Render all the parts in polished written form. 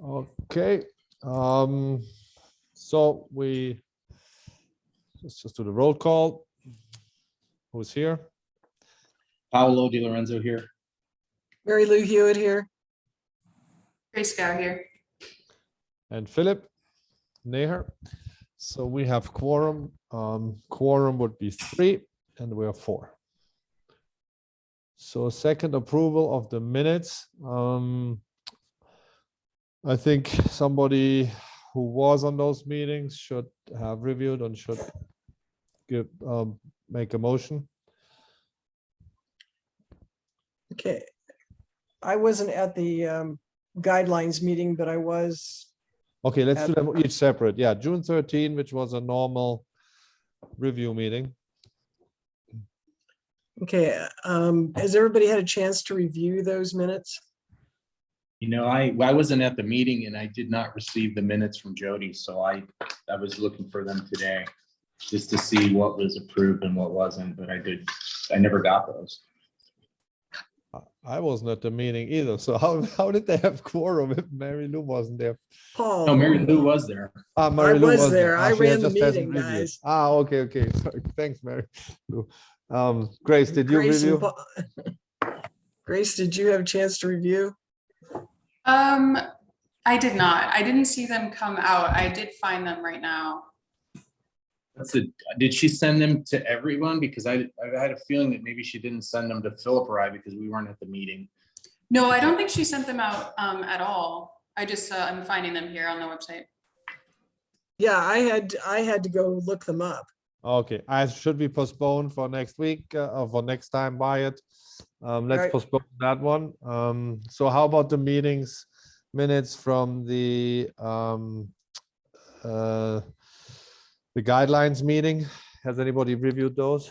Okay. So let's just do the roll call. Who's here? Paolo Di Lorenzo here. Mary Lou Hewitt here. Grace Gow here. And Philip Neher. So we have quorum. Quorum would be 3, and we are 4. So second approval of the minutes. I think somebody who was on those meetings should have reviewed and should give make a motion. Okay. I wasn't at the guidelines meeting, but I was. Okay, let's do them each separate. Yeah, June 13, which was a normal review meeting. Okay. Has everybody had a chance to review those minutes? You know, I wasn't at the meeting and I did not receive the minutes from Jody, so I was looking for them today just to see what was approved and what wasn't, but I never got those. I wasn't at the meeting either. So how did they have quorum if Mary Lou wasn't there? Paul. No, Mary Lou was there. Mary Lou was there. I she ran the just hasn't meeting, reviewed. guys. Okay. Sorry. Thanks, Mary Lou. Grace, did you Grace and review? Grace, did you have a chance to review? I did not. I didn't see them come out. I did find them right now. Did she send them to everyone? Because I had a feeling that maybe she didn't send them to Philip or I because we weren't at the meeting. No, I don't think she sent them out at all. I just I'm finding them here on the website. Yeah, I had to go look them up. Okay, I should be postponed for next week or for next time by it. Let's Right. postpone that one. So how about the minutes from the guidelines meeting? Has anybody reviewed those?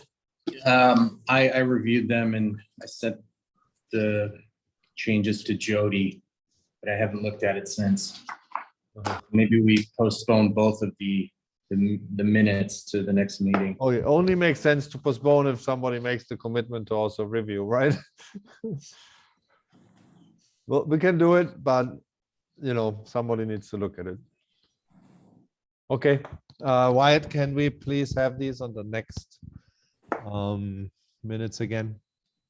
I reviewed them and I sent the changes to Jody, but I haven't looked at it since. Maybe we postpone both of the minutes to the next meeting. Oh, it only makes sense to postpone if somebody makes the commitment to also review, right? Well, we can do it, but somebody needs to look at it. Okay, Wyatt, can we please have these on the next minutes again?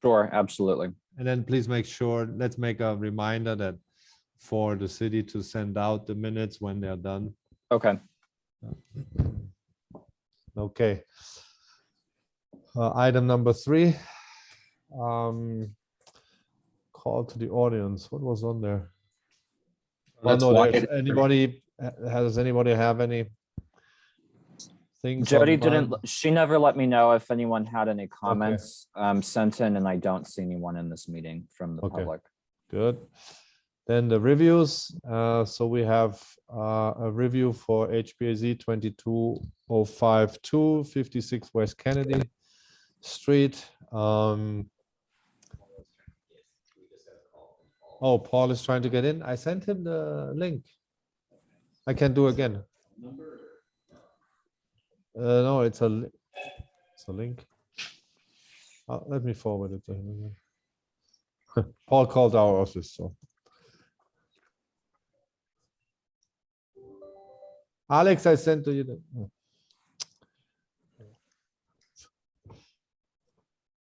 Sure, absolutely. And then please make sure, let's make a reminder that for the city to send out the minutes when they're done. Okay. Okay. Item number 3. Call to the audience. What was on there? That's no, why does anybody have any things? Jody on mind? she never let me know if anyone had any comments sent in, and I don't see anyone in this meeting from the public. Good. Then the reviews. So we have a review for HPAZ 22052, 56 West Kennedy Street. Oh, Paul is trying to get in. I sent him the link. I can do again. No, it's a link. Let me forward it to him again. Paul called our office, so. Alex, I sent to you.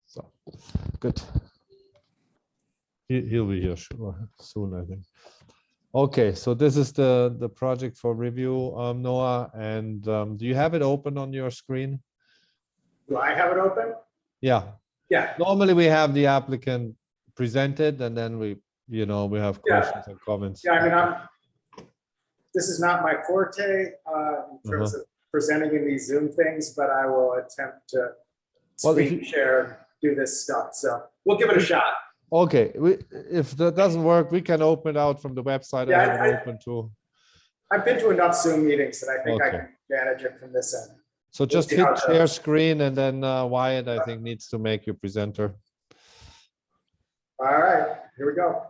So, good. He'll be here soon, I think. Okay, so this is the project for review, Noah, and do you have it open on your screen? Do I have it open? Yeah. Yeah. Normally we have the applicant presented, and then we have questions and comments. Yeah, I mean, this is not my forte in terms of presenting in these Zoom things, but I will attempt to screen share, do this stuff. So we'll give it a shot. Okay, if that doesn't work, we can open it out from the website. Yeah, I have it open too. I've been to enough Zoom meetings that I think I can manage it from this end. So just hit share screen, and then Wyatt, I think, needs to make you presenter. All right, here we go.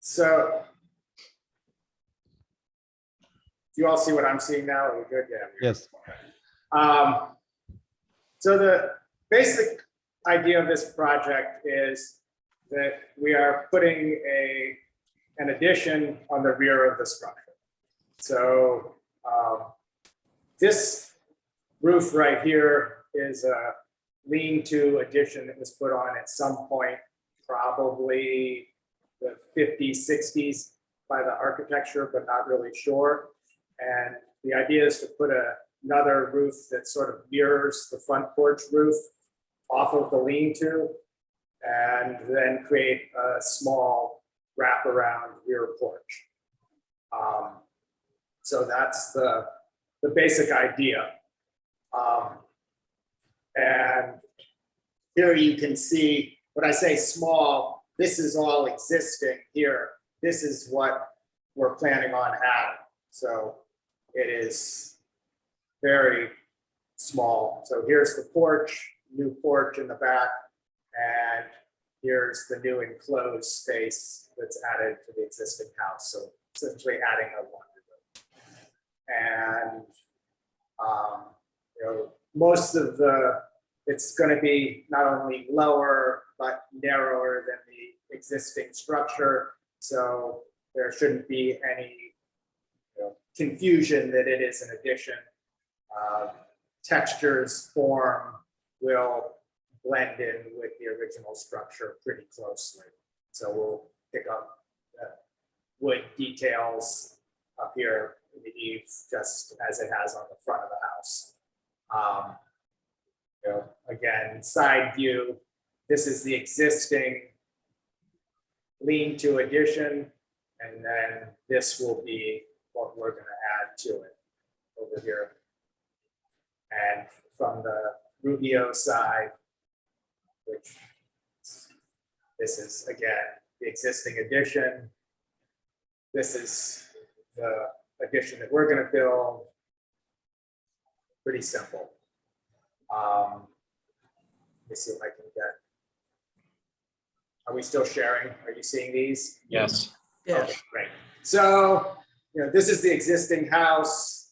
So, do you all see what I'm seeing now? Are we good? Yeah. Yes. So the basic idea of this project is that we are putting an addition on the rear of the structure. So this roof right here is a lean-to addition that was put on at some point, probably the 50s, 60s by the architecture, but not really sure. And the idea is to put another roof that sort of mirrors the front porch roof off of the lean-to, and then create a small wraparound rear porch. So that's the basic idea. And here you can see, when I say small, this is all existing here. This is what we're planning on adding. So it is very small. So here's the porch, new porch in the back, and here's the new enclosed space that's added to the existing house. So essentially adding a laundry room. And most of it's going to be not only lower, but narrower than the existing structure. So there shouldn't be any confusion that it is an addition. Textures, form will blend in with the original structure pretty closely. So we'll pick up wood details up here in the eave, just as it has on the front of the house. Again, side view, this is the existing lean-to addition, and then this will be what we're going to add to it over here. And from the Rubio side, which this is again the existing addition. This is the addition that we're going to build. Pretty simple. Let me see if I can get. Are we still sharing? Are you seeing these? Yes. Yeah. Okay, great. So, this is the existing house.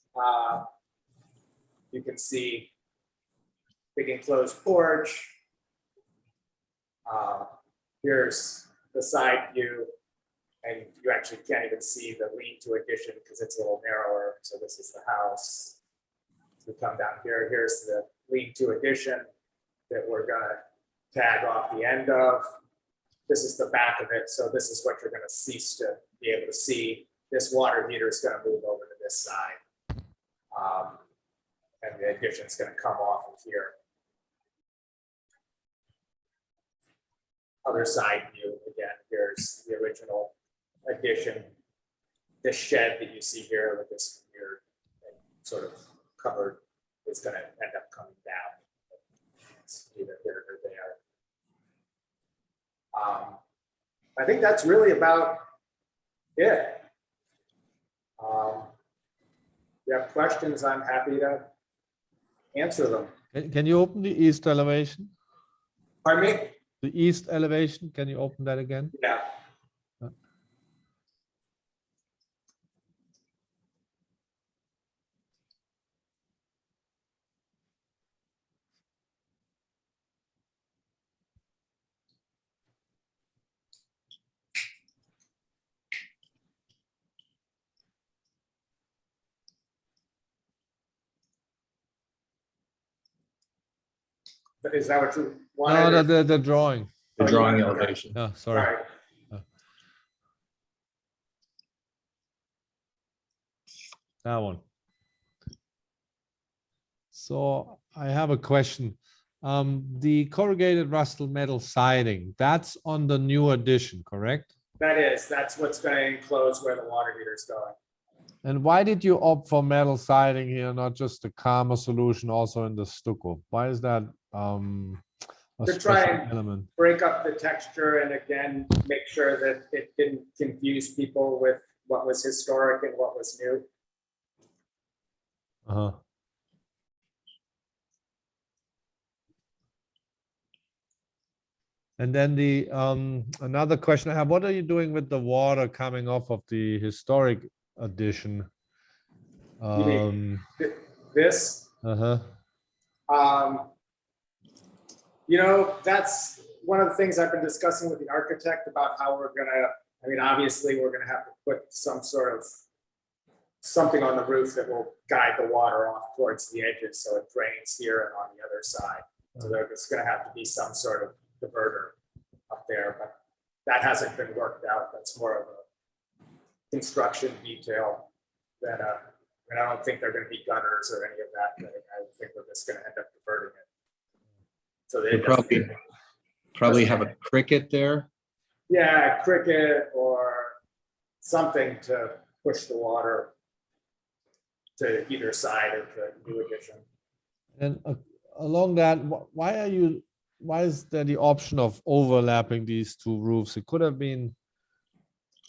You can see big enclosed porch. Here's the side view, and you actually can't even see the lean-to addition because it's a little narrower. So this is the house. We come down here. Here's the lean-to addition that we're gonna tag off the end of. This is the back of it. So this is what you're gonna cease to be able to see. This water heater is gonna move over to this side. And the addition is gonna come off of here. Other side view, again, here's the original addition. This shed that you see here with this weird sort of covered is gonna end up coming down. It's either here or there. I think that's really about it. If you have questions, I'm happy to answer them. Can you open the east elevation? Pardon me? The east elevation, can you open that again? Yeah. Is that what you wanted? No, the drawing. The Oh, you drawing want- okay. elevation. No, All sorry. right. That one. So I have a question. The corrugated rusted metal siding, that's on the new addition, correct? That's what's going to enclose where the water heater is going. And why did you opt for metal siding here, not just the calmer solution also in the stucco? Why is that a To try special and element? break up the texture and again, make sure that it didn't confuse people with what was historic and what was new. Uh-huh. And then the another question I have, what are you doing with the water coming off of the historic addition? You mean This, Uh-huh. that's one of the things I've been discussing with the architect about how we're gonna, I mean, obviously, we're gonna have to put some sort of something on the roof that will guide the water off towards the edges, so it drains here and on the other side. So there's gonna have to be some sort of diverter up there, but that hasn't been worked out. That's more of a construction detail that, and I don't think they're gonna be gutters or any of that. I think we're just gonna end up diverting it. So they Probably have a cricket there. yeah, cricket or something to push the water to either side of the new addition. And along that, why is there the option of overlapping these two roofs? It could have been,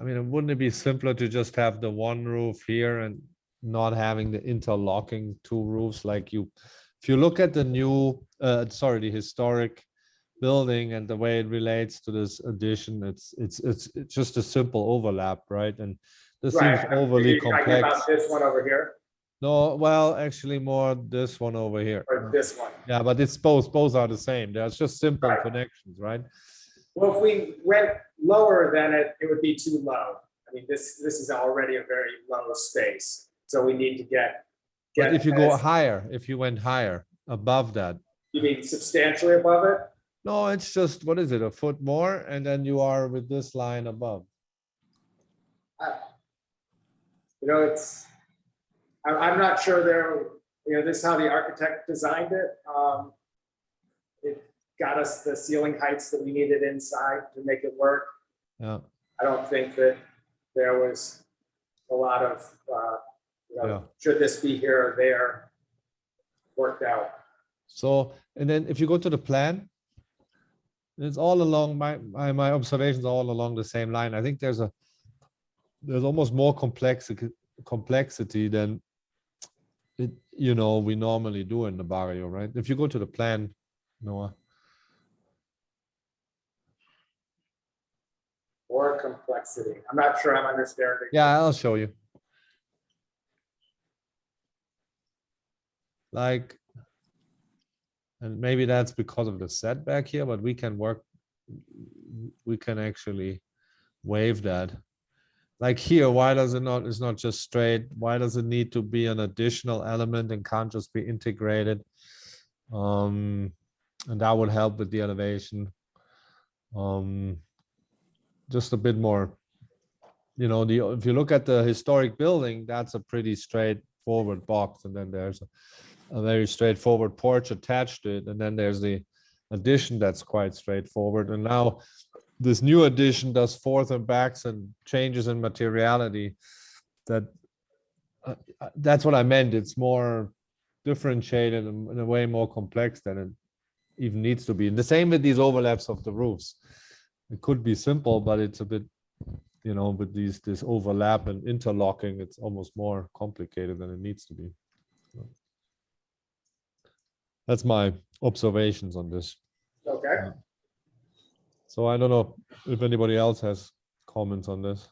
I mean, wouldn't it be simpler to just have the one roof here and not having the interlocking two roofs like you, if you look at the new, the historic building and the way it relates to this addition, it's just a simple overlap, right? And this seems Right. overly You're talking complex. about this one over here No, well, actually more this one over here. or this one? Yeah, but it's both are the same. There's just simple Right. connections, right? Well, if we went lower than it would be too low. I mean, this is already a very low space, so we need to get. But if you go as- higher, if you went higher, above that, You mean substantially above it? no, it's just, what is it, a foot more? And then you are with this line above. You know, I'm not sure this is how the architect designed it. It got us the ceiling heights that we needed inside to make it work. Yeah, I don't think that there was a lot of, Yeah. should this be here or there worked out. so, and then if you go to the plan, it's all along, my observations are all along the same line. I think there's almost more complexity than it, we normally do in the barrio, right? If you go to the plan, Noah. Or complexity. I'm not sure I'm understanding. Yeah, I'll show you. Like, and maybe that's because of the setback here, but we can actually waive that. Like here, why does it not, it's not just straight? Why does it need to be an additional element and can't just be integrated? And that would help with the elevation. Just a bit more, if you look at the historic building, that's a pretty straightforward box. And then there's a very straightforward porch attached to it. And then there's the addition that's quite straightforward. And now this new addition does forth and backs and changes in materiality. That's what I meant. It's more differentiated and in a way more complex than it even needs to be. And the same with these overlaps of the roofs. It could be simple, but it's a bit, with this overlap and interlocking, it's almost more complicated than it needs to be. That's my observations on this. Okay. So I don't know if anybody else has comments on this.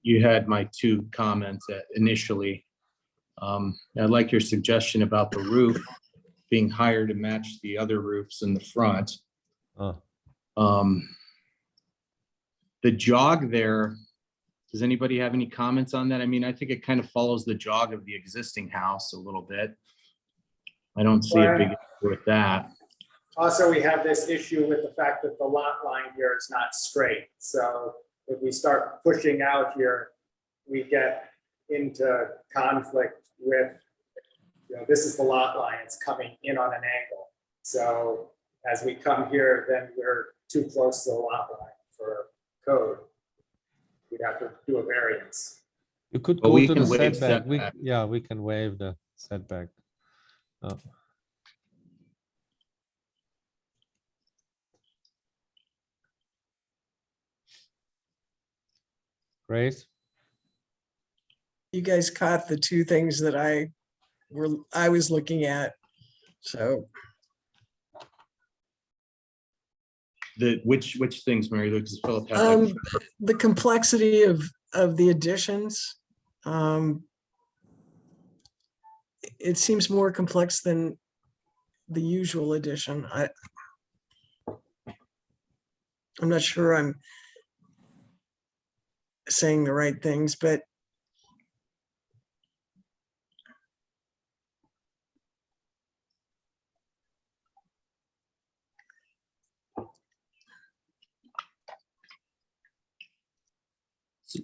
You had my two comments initially. I like your suggestion about the roof being higher to match the other roofs in the front. The jog there, does anybody have any comments on that? I mean, I think it kind of follows the jog of the existing house a little bit. I don't see a big issue with that. Also, we have this issue with the fact that the lot line here is not straight. So if we start pushing out here, we get into conflict with, this is the lot line, it's coming in on an angle. So as we come here, then we're too close to the lot line for code. We'd have to do a variance. You could But go we to can the waive setback. setback. We can waive the setback. Grace? You guys caught the two things that I was looking at. So Which things, Mary Lou? Because Philip had that. the complexity of the additions. It seems more complex than the usual addition. I'm not sure I'm saying the right things, but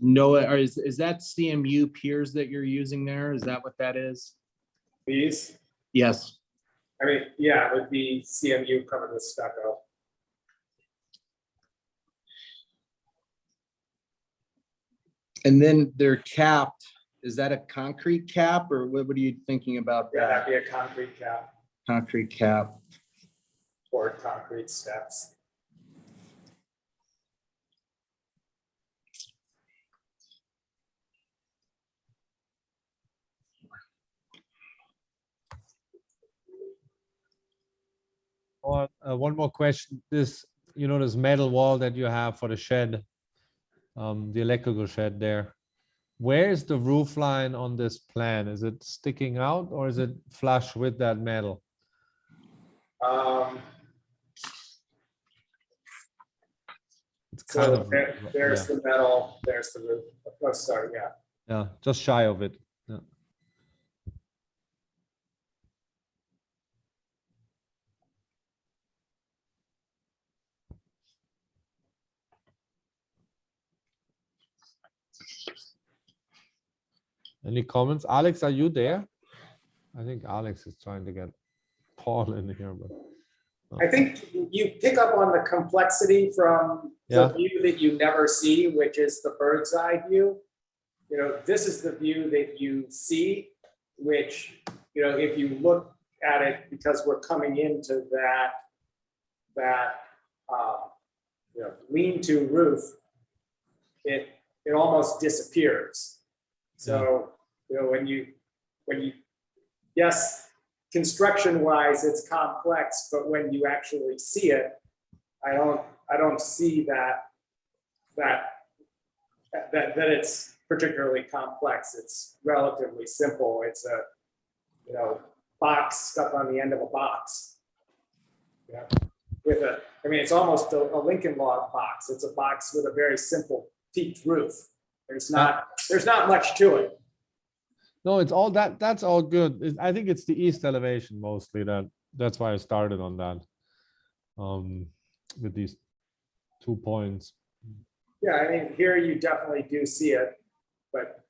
Noah, is that CMU piers that you're using there? Is that what that is? These, Yes. I mean, yeah, it would be CMU covered with stucco. And then they're capped. Is that a concrete cap or what are you thinking about Yeah, that? that'd be a concrete cap, Concrete cap. or concrete steps. One more question. This, this metal wall that you have for the shed, the electrical shed there. Where is the roof line on this plan? Is it sticking out or is it flush with that metal? It's kind So of, there's yeah, the metal, there's the roof. Oh, sorry, yeah. yeah, just shy of it. Yeah. Any comments? Alex, are you there? I think Alex is trying to get Paul in here, but. I think you pick up on the complexity from the Yeah. view that you never see, which is the bird's eye view. This is the view that you see, which, if you look at it, because we're coming into that lean-to roof, it almost disappears. So, when you, yes, construction wise, it's complex, but when you actually see it, I don't see that it's particularly complex. It's relatively simple. It's a, box stuck on the end of a box. Yeah. It's almost a Lincoln log box. It's a box with a very simple peaked roof. There's not much to it. No, it's all that. That's all good. I think it's the east elevation mostly that's why I started on that. With these 2 points. Yeah, here you definitely do see it, but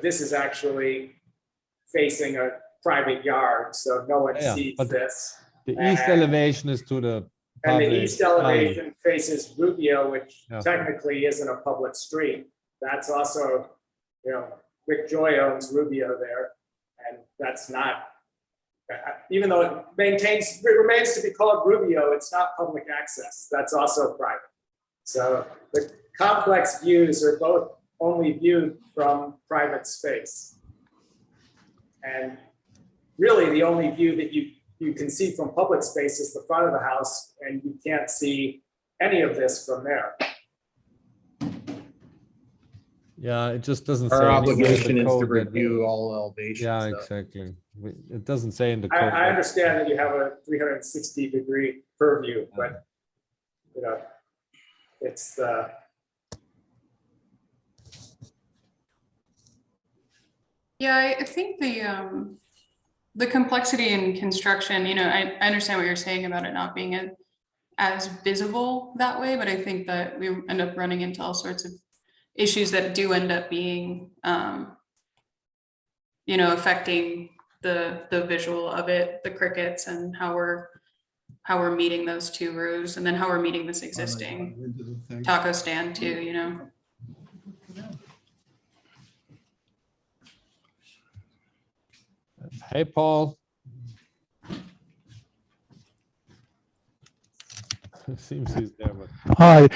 this is actually facing a private yard, so no one Yeah, sees but this. The east elevation is to the And the public east elevation faces Rubio, which Yeah. technically isn't a public street. That's also, Rick Joy owns Rubio there, and that's not, even though it remains to be called Rubio, it's not public access. That's also private. So the complex views are both only viewed from private space. And really the only view that you can see from public space is the front of the house, and you can't see any of this from there. Yeah, it just doesn't say Our anywhere in the obligation is to code that- review all elevations. Yeah, so. exactly. It doesn't say in the code. I understand that you have a 360-degree purview, but it's the Yeah, I think the complexity in construction, I understand what you're saying about it not being as visible that way, but I think that we end up running into all sorts of issues that do end up being, affecting the visual of it, the crickets, and how we're meeting those two roofs, and then how we're meeting this existing taco stand too, Hey, Paul. Seems he's there, but Hi,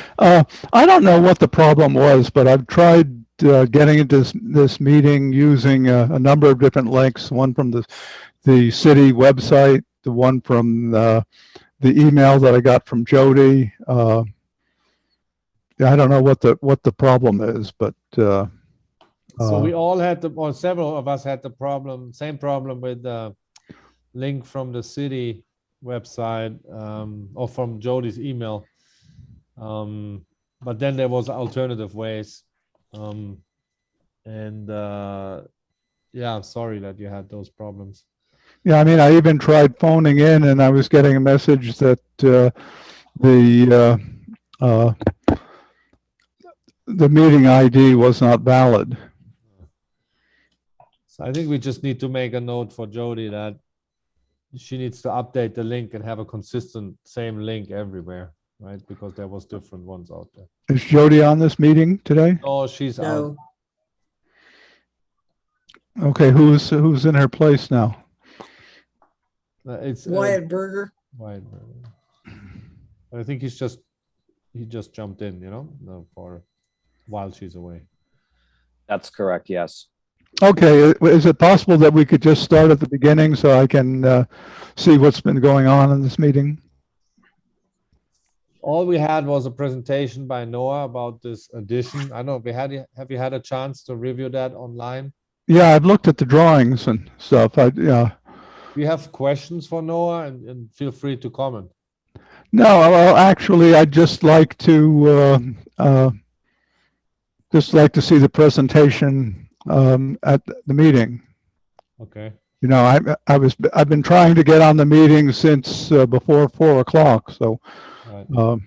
I don't know what the problem was, but I've tried getting into this meeting using a number of different links, one from the city website, the one from the email that I got from Jody. I don't know what the problem is, but so we all had or several of us had the same problem with the link from the city website or from Jody's email. But then there was alternative ways. And yeah, I'm sorry that you had those problems. Yeah, I mean, I even tried phoning in and I was getting a message that the meeting ID was not valid. So I think we just need to make a note for Jody that she needs to update the link and have a consistent same link everywhere, right? Because there was different ones out there. Is Jody on this meeting today? Oh, she's out. No, Okay, who's in her place now? It's Wyatt Berger. Wyatt. I think he just jumped in, for while she's away. That's correct, yes. Okay, is it possible that we could just start at the beginning so I can see what's been going on in this meeting? All we had was a presentation by Noah about this addition. I don't know, have you had a chance to review that online? Yeah, I've looked at the drawings and stuff. Yeah. If you have questions for Noah, and feel free to comment. No, well, actually, I'd just like to see the presentation at the meeting. Okay. You know, I've been trying to get on the meeting since before 4 o'clock. So, Right.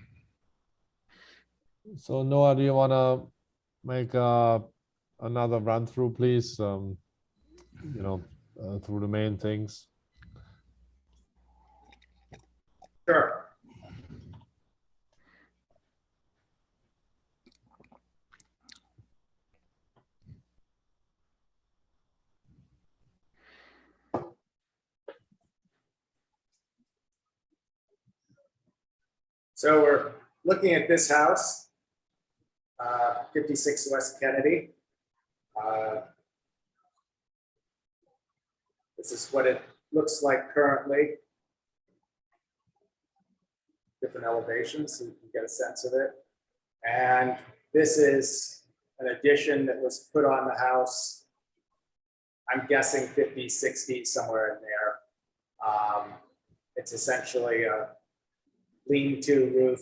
So Noah, do you want to make another run through, please? Through the main things. Sure. So we're looking at this house, 56 West Kennedy. This is what it looks like currently. Different elevations, so you can get a sense of it. And this is an addition that was put on the house. I'm guessing 50, 60, somewhere in there. It's essentially a lean-to roof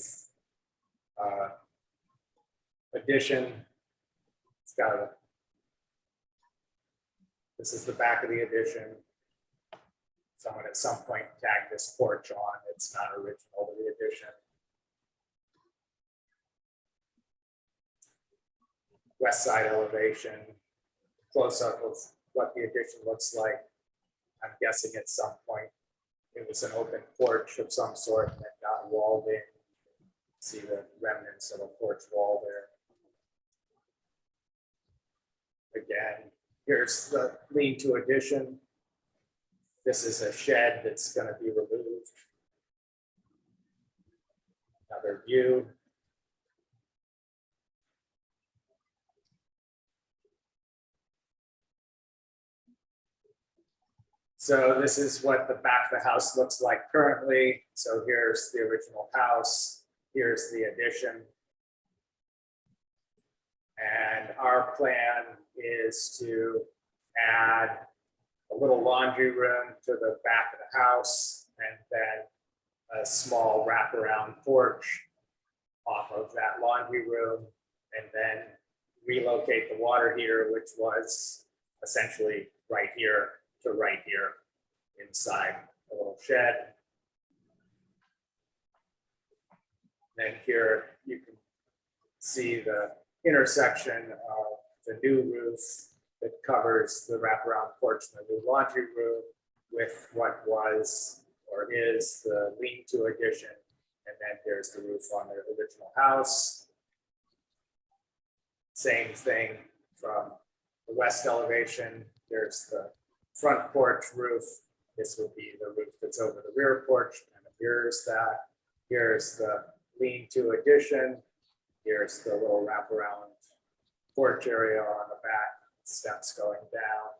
addition. It's got this is the back of the addition. Someone at some point tagged this porch on. It's not original to the addition. West side elevation, close up of what the addition looks like. I'm guessing at some point it was an open porch of some sort that got walled in. See the remnants of a porch wall there. Again, here's the lean-to addition. This is a shed that's going to be removed. Another view. So this is what the back of the house looks like currently. So here's the original house. Here's the addition. And our plan is to add a little laundry room to the back of the house, and then a small wraparound porch off of that laundry room, and then relocate the water heater, which was essentially right here to right here inside a little shed. Then here you can see the intersection of the new roof that covers the wraparound porch and the new laundry room with what was or is the lean-to addition. And then there's the roof on the original house. Same thing from the west elevation. There's the front porch roof. This would be the roof that's over the rear porch and mirrors that. Here's the lean-to addition. Here's the little wraparound porch area on the back, steps going down.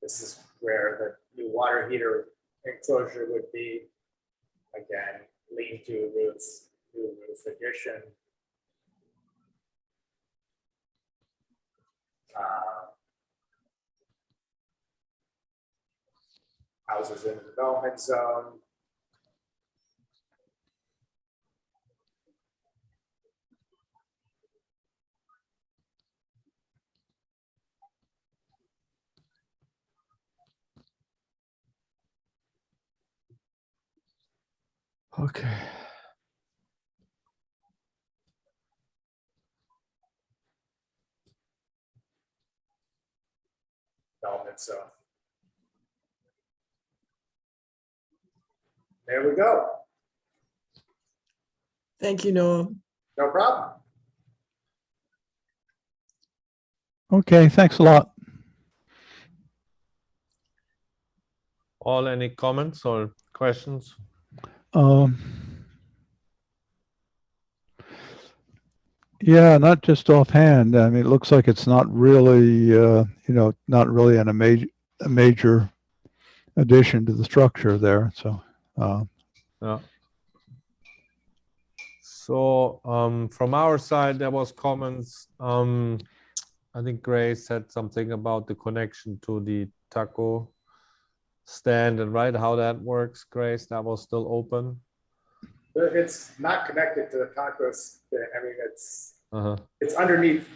This is where the new water heater enclosure would be. Again, lean-to roof, new roof addition. Houses in the development zone. Okay. Development, so. There we go. Thank you, Noah. No problem. Okay, thanks a lot. All any comments or questions? Um, yeah, not just offhand. I mean, it looks like it's not really, not really a major addition to the structure there. So, Yeah. So from our side, there was comments. I think Grace said something about the connection to the taco stand and right how that works. Grace, that was still open. But it's not connected to the tacos. I mean, Uh-huh. it's underneath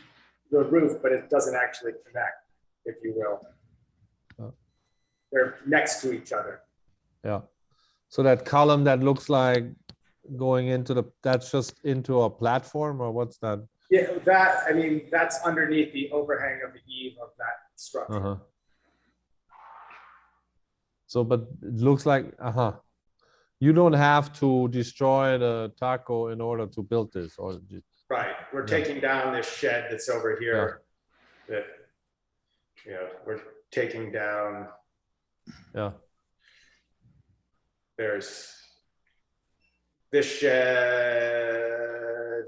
the roof, but it doesn't actually connect, if you will. Oh. They're next to each other. Yeah. So that column that looks like going into that's just into a platform, or what's that? Yeah, I mean, that's underneath the overhang of the eave of that structure. Uh-huh. So, but it looks like, you don't have to destroy the taco in order to build this, or just, Right. We're taking down this shed that's over here. That, we're taking down. yeah. There's this shed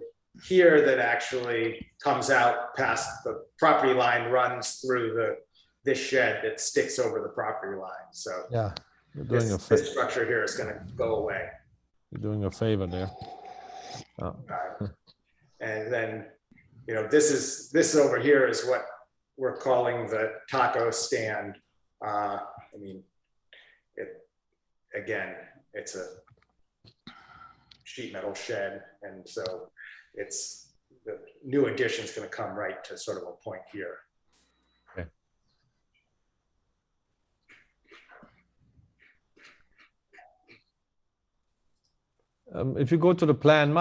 here that actually comes out past the property line, runs through this shed that sticks over the property line. So Yeah. You're doing this structure here is going to go away. You're doing a favor there. And then, this over here is what we're calling the taco stand. I mean, it's a sheet metal shed. And so the new addition is going to come right to sort of a point here. Okay. If you go to the plan,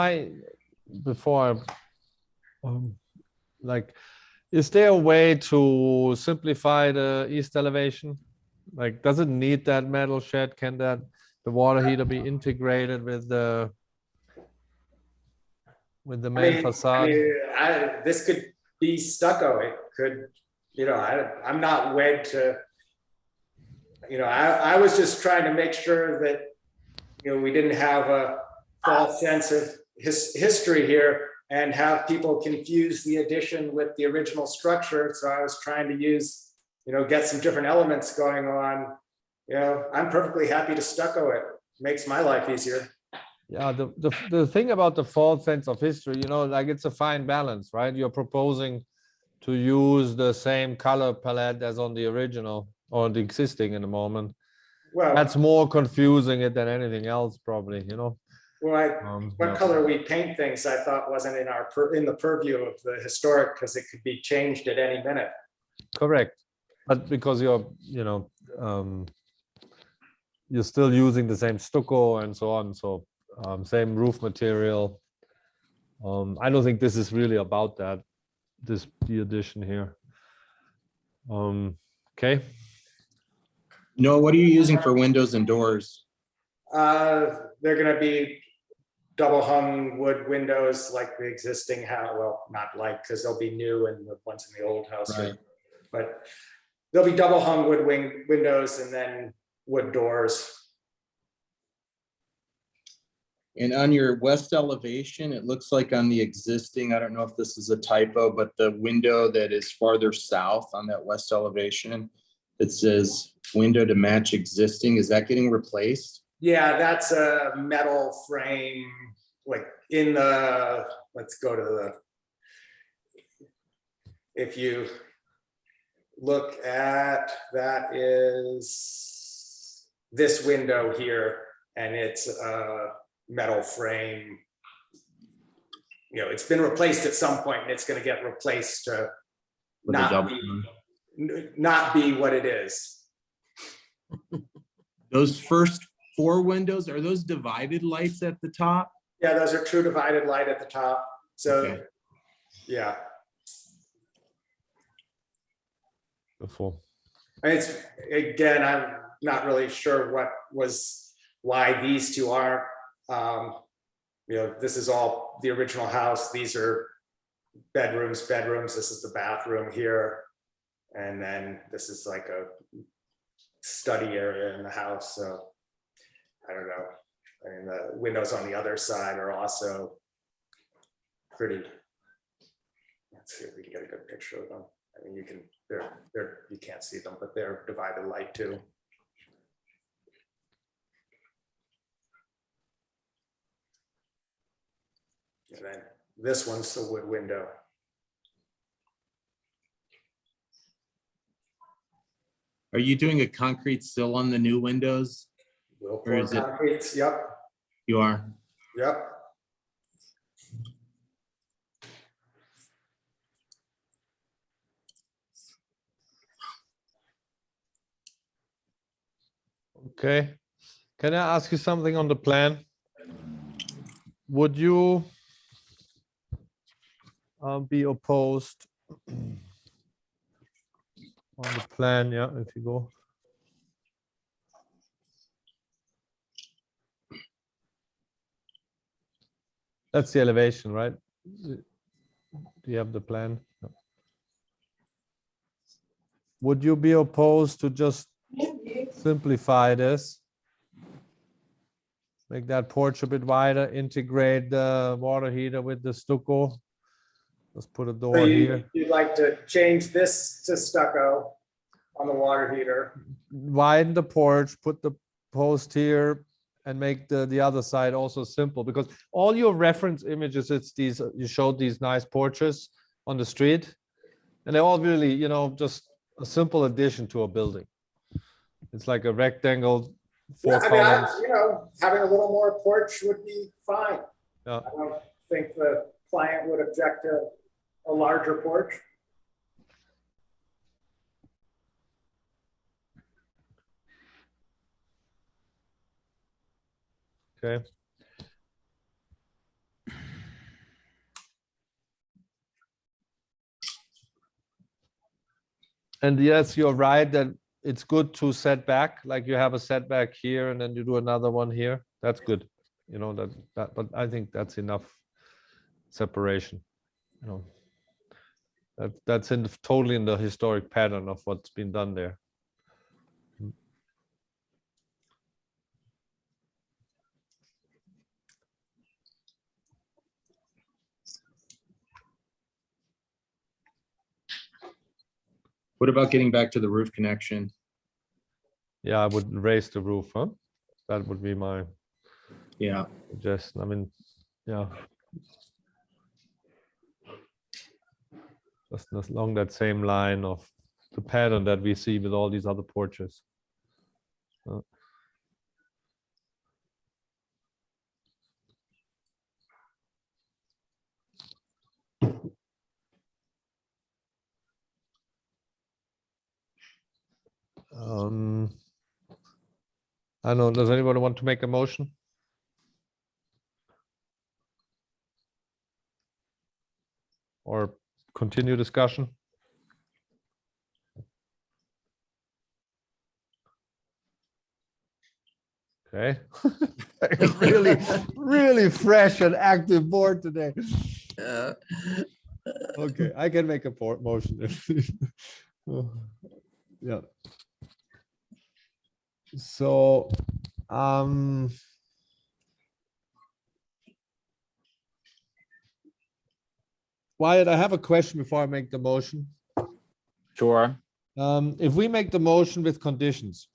is there a way to simplify the east elevation? Like, does it need that metal shed? Can the water heater be integrated with the main facade? This could be stucco. It could, I'm not wed to, I was just trying to make sure that, we didn't have a false sense of history here and have people confuse the addition with the original structure. So I was trying to use, get some different elements going on. I'm perfectly happy to stucco it. Makes my life easier. Yeah, the thing about the false sense of history, like, it's a fine balance, right? You're proposing to use the same color palette as on the original or the existing in the moment. Well, that's more confusing it than anything else, probably, Well, what color we paint things, I thought wasn't in the purview of the historic, because it could be changed at any minute. Correct, but because you're still using the same stucco and so on, so same roof material. I don't think this is really about that. The addition here. Okay. No, what are you using for windows and doors? They're going to be double hung wood windows like the existing house. Well, not like, because they'll be new and the ones in the old house. Right. But there'll be double hung wood windows and then wood doors. And on your west elevation, it looks like on the existing, I don't know if this is a typo, but the window that is farther south on that west elevation, it says window to match existing. Is that getting replaced? Yeah, that's a metal frame, like let's go to if you look at, that is this window here, and it's a metal frame. It's been replaced at some point, and it's going to get replaced to not be what it is. Those first 4 windows, are those divided lights at the top? Yeah, those are true divided light at the top. So, Okay. yeah, Before. and it's, again, I'm not really sure why these two aren't. You know, this is all the original house. These are bedrooms. This is the bathroom here. And then this is like a study area in the house. So I don't know. I mean, the windows on the other side are also pretty. Let's see if we can get a good picture of them. I mean, you can't see them, but they're divided light too. And then this one's the wood window. Are you doing a concrete sill on the new windows? Will Or pour is it- concrete. Yep, You are? yep. Okay. Can I ask you something on the plan? Would you be opposed on the plan? Yeah, if you go. That's the elevation, right? Do you have the plan? No. Would you be opposed to just simplify this? Make that porch a bit wider, integrate the water heater with the stucco. Let's put a So door here. you'd like to change this to stucco on the water heater. Widen the porch, put the post here, and make the other side also simple, because all your reference images, it's these, you showed these nice porches on the street, and they're all really, you know, just a simple addition to a building. It's like a rectangle, Yeah, 4 I mean, columns. you know, having a little more porch would be fine. Yeah. I don't think the client would object to a larger porch. Okay. And yes, you're right that it's good to set back, like you have a setback here and then you do another one here. That's good. You know, but I think that's enough separation. You know, that's totally in the historic pattern of what's been done there. What about getting back to the roof connection? Yeah, I would raise the roof, huh? That would be my Yeah. suggestion. I mean, yeah. Just along that same line of the pattern that we see with all these other porches. I don't know, does anybody want to make a motion? Or continue discussion? Okay. Really fresh and active board today. Okay, I can make a motion. Oh, yeah. So, Wyatt, I have a question before I make the motion. Sure. If we make the motion with conditions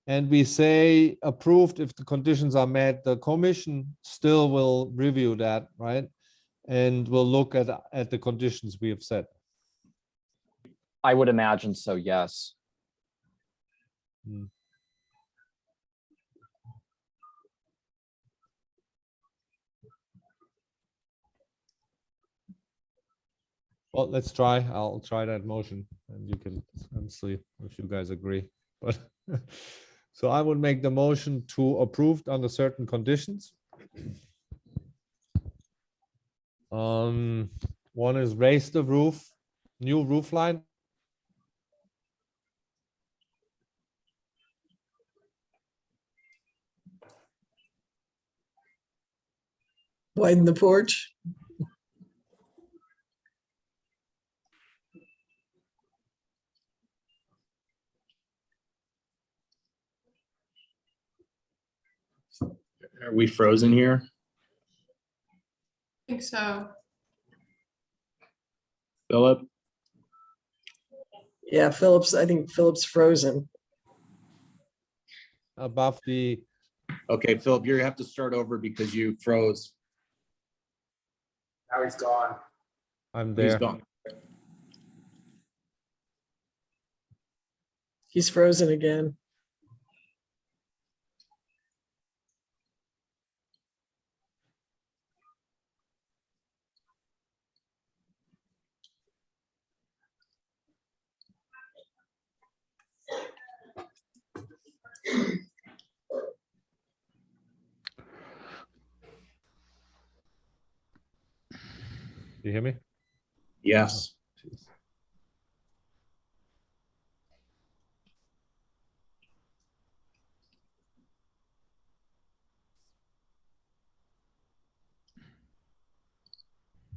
and we say approved if the conditions are met, the commission still will review that, right? And we'll look at the conditions we have set. I would imagine so, yes. Well, let's try. I'll try that motion and you can see if you guys agree. But So I would make the motion to approve under certain conditions. One is raise the roof, new roof line. Widen the porch. Are we frozen here? I think so. Philip? Yeah, I think Philip's frozen. Above the, Okay, Philip, you have to start over because you froze. Now he's gone. I'm He's there. gone. He's frozen again. You hear me? Yes. Jeez.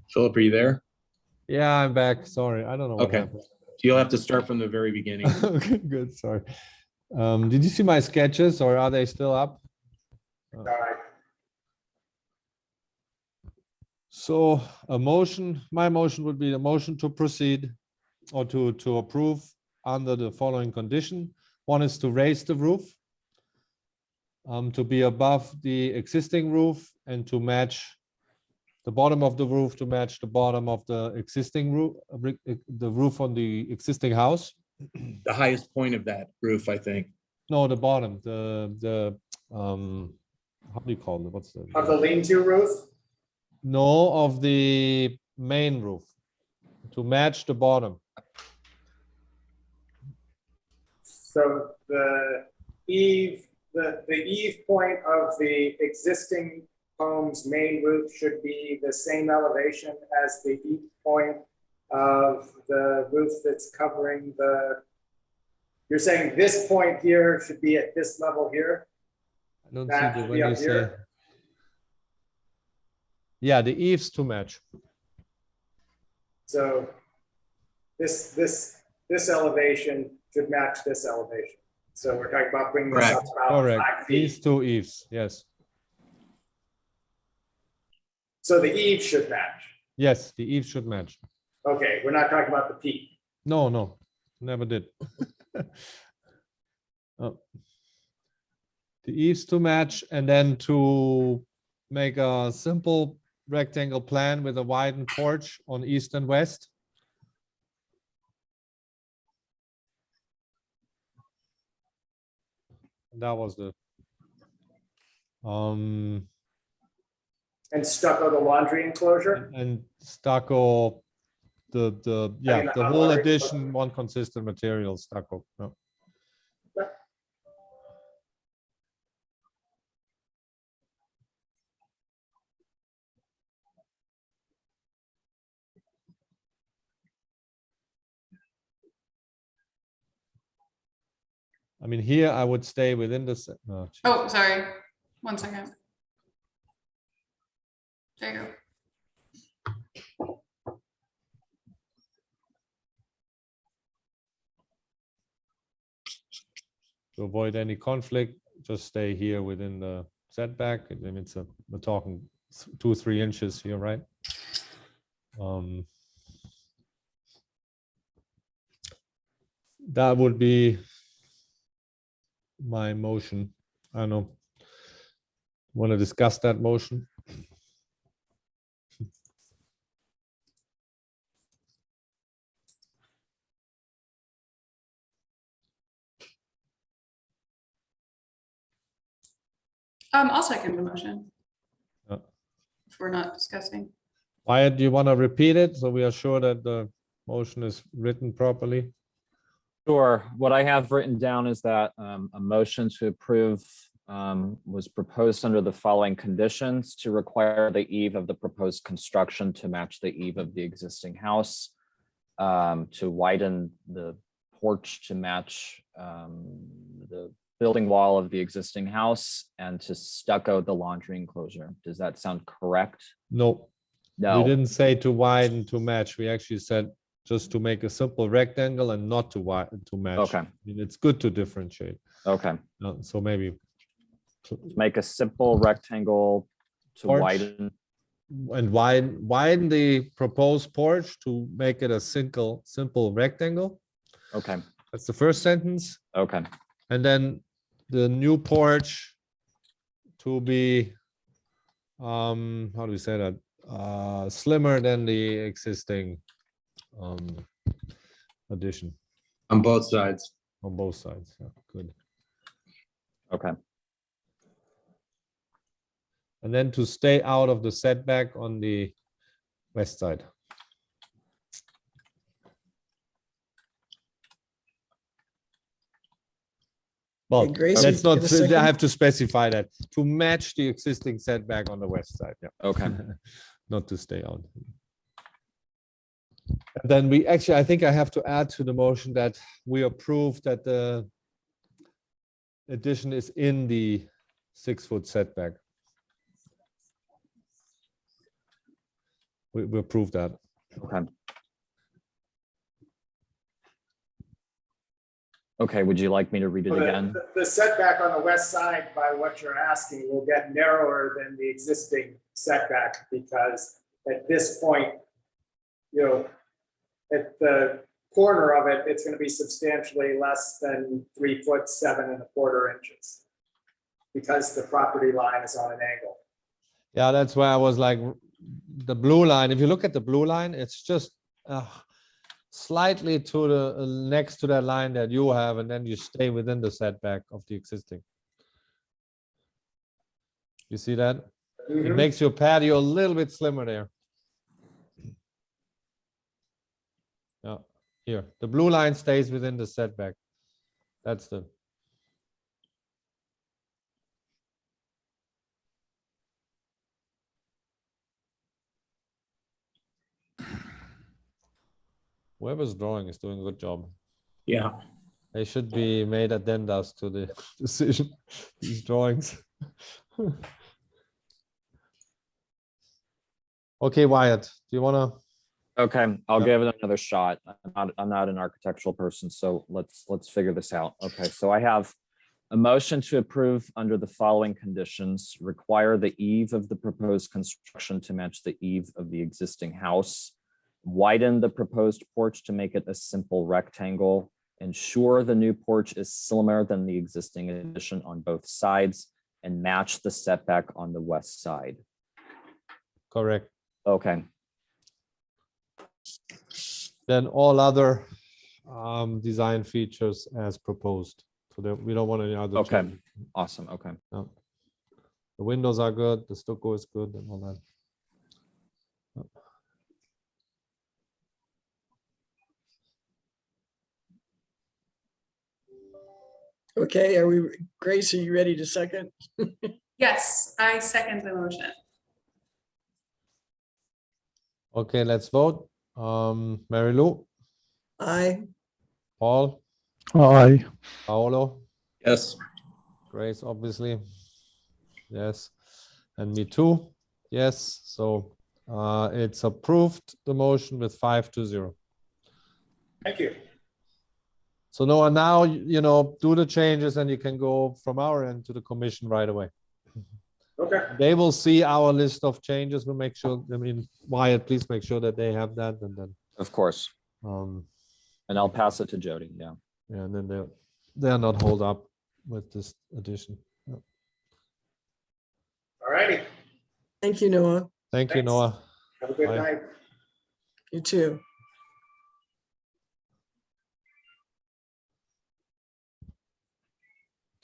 Philip, are you there? Yeah, I'm back. Sorry, I don't know what Okay. happened. You'll have to start from the very beginning. Okay, good. Sorry. Did you see my sketches, or are they still up? All right. So my motion would be the motion to proceed or to approve under the following condition. One is to raise the roof to be above the existing roof and to match the bottom of the roof to match the bottom of the existing roof, the roof on the existing house. The highest point of that roof, I think. No, the bottom, how do you call it? What's Of the lean-to roof? No, of the main roof to match the bottom. So the eve point of the existing home's main roof should be the same elevation as the eve point of the roof that's covering you're saying this point here should be at this level here? I don't That see the should when be you up say. here? Yeah, the eaves to match. So this elevation should match this elevation. So we're talking about bringing this up Correct. about 5 Correct. feet. These two eaves, yes. So the eave should match. Yes, the eaves should match. Okay, we're not talking about the peak. No, never did. Oh. The eaves to match, and then to make a simple rectangle plan with a widened porch on east and west. That was the And stucco the laundry enclosure? and stucco the the whole laundry addition, one consistent material stucco. No. I mean, here I would stay within the. No, geez. Oh, sorry. 1 second. There you go. To avoid any conflict, just stay here within the setback. I mean, we're talking 2-3 inches here, right? That would be my motion. I don't know. Want to discuss that motion? I'll second the motion. Uh. If we're not discussing. Wyatt, do you want to repeat it so we are sure that the motion is written properly? Sure. What I have written down is that a motion to approve was proposed under the following conditions: to require the eave of the proposed construction to match the eave of the existing house, to widen the porch to match the building wall of the existing house, and to stucco the laundry enclosure. Does that sound correct? No, we No. didn't say to widen to match. We actually said just to make a simple rectangle and not to widen to match. Okay. I mean, it's good to differentiate. Okay. So maybe Make a simple rectangle to Porch. widen. and widen the proposed porch to make it a simple rectangle. Okay. That's the first sentence. Okay. And then the new porch to be, how do we say that? Slimmer than the existing addition On both sides. on both sides. Yeah, good. Okay. And then to stay out of the setback on the west side. Well, Okay, Grace, that's you not, get a second? I have to specify that, to match the existing setback on the west side, yeah. Okay. Not to stay out. And then we actually, I think I have to add to the motion that we approve that the addition is in the 6-foot setback. We approve that. Okay. Okay, would you like me to read it But again? the setback on the west side, by what you're asking, will get narrower than the existing setback, because at this point, you know, at the corner of it, it's gonna be substantially less than 3 foot 7¼ inches. Because the property line is on an angle. Yeah, that's why I was like, the blue line, if you look at the blue line, it's just slightly to the next to that line that you have, and then you stay within the setback of the existing. You see that? It makes your patio a little bit slimmer there. Yeah, here, the blue line stays within the setback. That's the. Whoever's drawing is doing a good job. Yeah. They should be made addendas to the decision, these drawings. Okay, Wyatt, do you wanna? Okay, I'll Yeah. give it another shot. I'm not an architectural person, so let's figure this out. Okay, so I have a motion to approve under the following conditions: require the eave of the proposed construction to match the eave of the existing house, widen the proposed porch to make it a simple rectangle, ensure the new porch is slimmer than the existing addition on both sides, and match the setback on the west side. Correct. Okay, Then all other design features as proposed. So that we don't want any other. okay, changes. awesome, okay. No. The windows are good, the stucco is good and all that. Okay, Grace, are you ready to second? Yes, I second the motion. Okay, let's vote. Mary Lou, Aye. Paul, Aye. Paolo, Yes. Grace, obviously. Yes, and me too. Yes, so it's approved, the motion with 5-0. Thank you. So Noah, now, you know, do the changes and you can go from our end to the commission right away. Okay. They will see our list of changes. We'll make sure, I mean, Wyatt, please make sure that they have that, and then, Of course, and I'll pass it to Jody, yeah. yeah, and then they're not hold up with this addition. Yeah. All righty. Thank you, Noah. Thank you, Thanks. Noah. Have a good Bye. night. You too.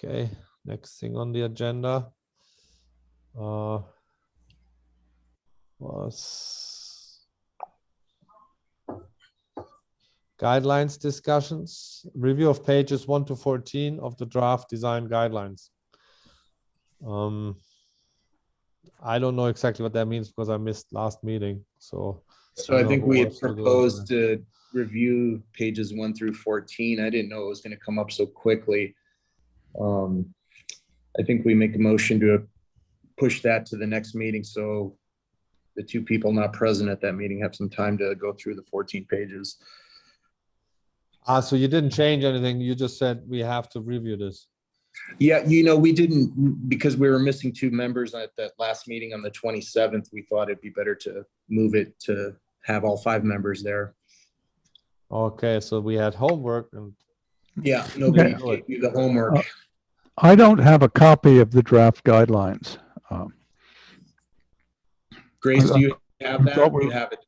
Okay, next thing on the agenda was Guidelines discussions, review of pages 1 to 14 of the draft design guidelines. I don't know exactly what that means because I missed last meeting, so. So I don't know think who we had wants to do it. proposed to review pages 1 through 14. I didn't know it was gonna come up so quickly. I think we make a motion to push that to the next meeting, so the two people not present at that meeting have some time to go through the 14 pages. So you didn't change anything, you just said we have to review this. Yeah, we didn't, because we were missing 2 members at that last meeting on the 27th. We thought it'd be better to move it to have all 5 members there. Okay, so we had homework and. Yeah, nobody Okay. gave you the homework. I don't have a copy of the draft guidelines. Grace, do you have I thought that? we- You have it.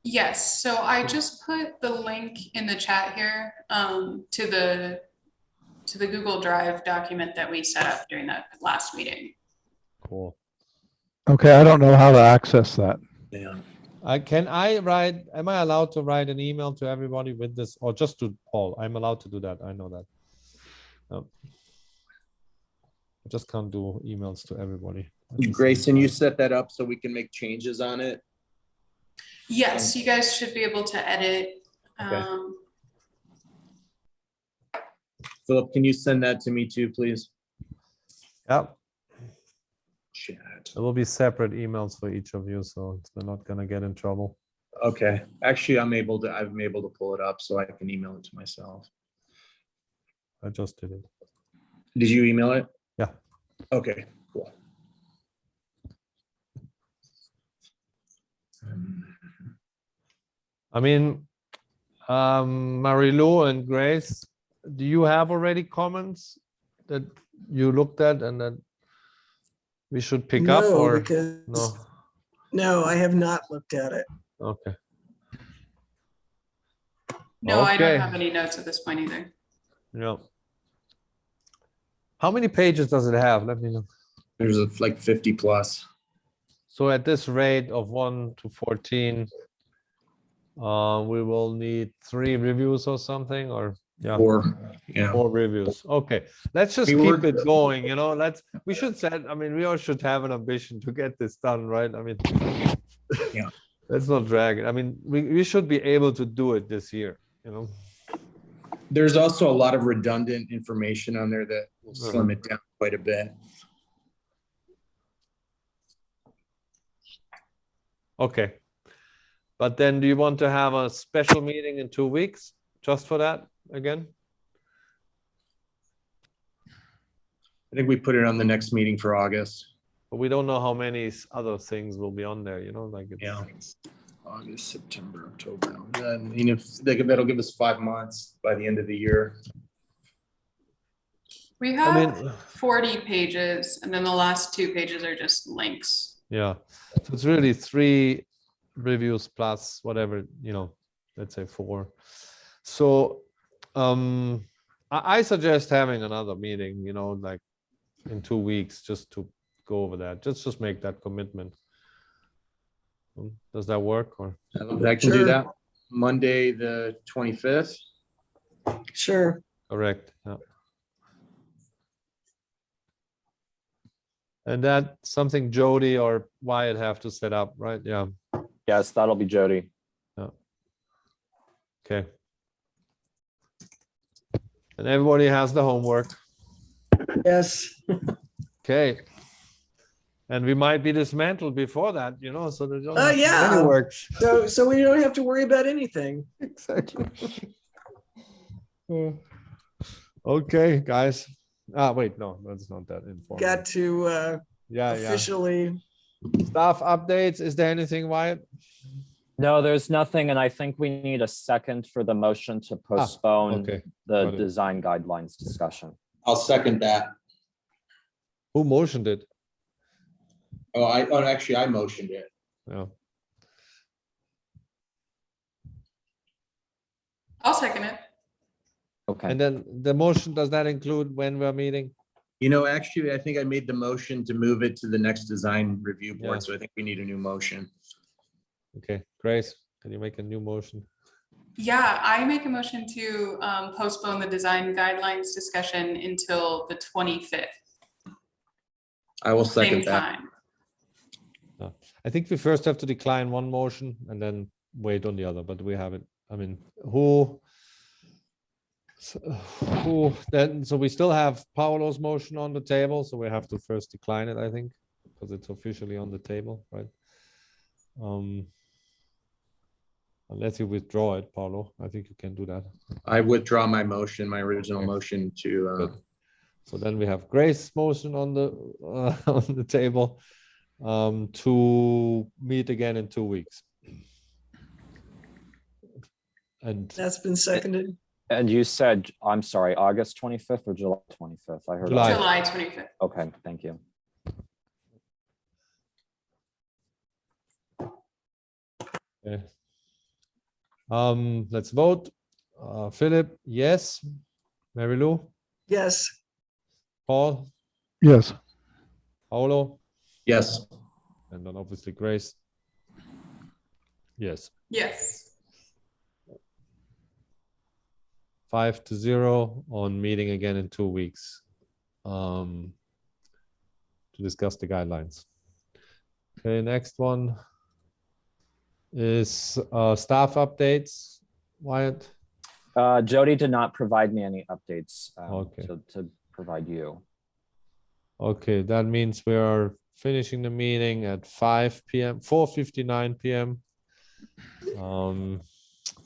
Yes, so I just put the link in the chat here to the Google Drive document that we set up during that last meeting. Cool. Okay, I don't know how to access that. Yeah. Am I allowed to write an email to everybody with this, or just to Paul? I'm allowed to do that, I know that. I just can't do emails to everybody. Grayson, you set that up so we can make changes on it? Yes, you guys should be able to edit. Okay. Philip, can you send that to me too, please? Yeah, Chat. there will be separate emails for each of you, so we're not gonna get in trouble. Okay, actually, I'm able to pull it up so I can email it to myself. I just did it. Did you email it? Yeah. Okay, cool. I mean, Marilu and Grace, do you have already comments that you looked at and that we should pick up, No, or because no? no, I have not looked at it. Okay. No, I Okay. don't have any notes at this point either. Yeah. How many pages does it have? Let me look. There's like 50 plus. So at this rate of 1 to 14, we will need 3 reviews or something, or yeah, 4, yeah. 4 reviews. Okay, let's just We keep were- it going. We should set. I mean, we all should have an ambition to get this done, right? I mean, Yeah. Let's not drag it. I mean, we should be able to do it this year. There's also a lot of redundant information on there that will slim it down quite a bit. Okay. But then do you want to have a special meeting in 2 weeks just for that again? I think we put it on the next meeting for August. But we don't know how many other things will be on there, like it's, Yeah. August, September, October. Then, that'll give us 5 months by the end of the year. We I have mean, 40 pages, and then the last 2 pages are just links. yeah. So it's really 3 reviews plus whatever, let's say 4. So I suggest having another meeting, like in 2 weeks, just to go over that. Just make that commitment. Does that work, or? I can do Sure. that. Monday, the 25th. Sure. Correct. Yeah. And that's something Jody or Wyatt have to set up, right? Yeah. Yes, that'll be Jody. Okay. And everybody has the homework. Yes. Okay. And we might be dismantled before that, so there's Oh, only yeah. any work. So we don't have to worry about anything. Exactly. Okay, guys. Wait, no, that's not that informal. Got to Yeah. officially. Staff updates. Is there anything, Wyatt? No, there's nothing, and I think we need a second for the motion to postpone Okay. the Got it. design guidelines discussion. I'll second that. Who motioned it? Actually, I motioned it. Yeah. I'll second it. Okay. And then the motion, does that include when we're meeting? Actually, I think I made the motion to move it to the next design review board, Yeah. so I think we need a new motion. Okay, Grace, can you make a new motion? Yeah, I make a motion to postpone the design guidelines discussion until the 25th. I will Same second that. time. I think we first have to decline one motion and then wait on the other, but we have it. I mean, who then, so we still have Paolo's motion on the table, so we have to first decline it, I think, because it's officially on the table, right? Unless you withdraw it, Paolo, I think you can do that. I withdraw my motion, my original Okay. motion to, Good. So then we have Grace's motion on the on the table to meet again in 2 weeks. And That's been seconded. And you said, I'm sorry, August 25th or July 25th? I heard. July. July 25th. Okay, thank you. okay. Let's vote. Philip, yes. Mary Lou, Yes, Paul, Yes, Paolo, yes, and then obviously Grace. Yes. Yes. 5-0 on meeting again in 2 weeks to discuss the guidelines. Okay, next one is staff updates. Wyatt. Jody did not provide me any updates Okay. to provide you. Okay, that means we are finishing the meeting at 5 p.m., 4:59 p.m.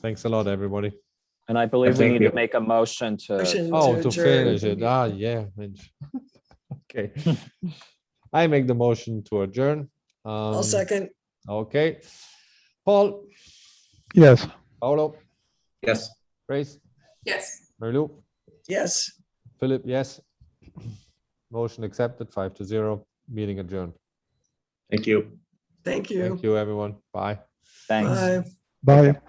Thanks a lot, everybody. And I believe we Thank need you. to make a motion to. Motion. Oh, to adjourn. finish it. Ah, yeah. Mensch. Okay. I make the motion to adjourn. I'll second. Okay. Paul, yes. Paolo, yes. Grace, Yes. Mary Lou, Yes. Philip, yes. Motion accepted, 5-0. Meeting adjourned. Thank you. Thank you. Thank you, everyone. Bye. Thanks. Bye. Bye.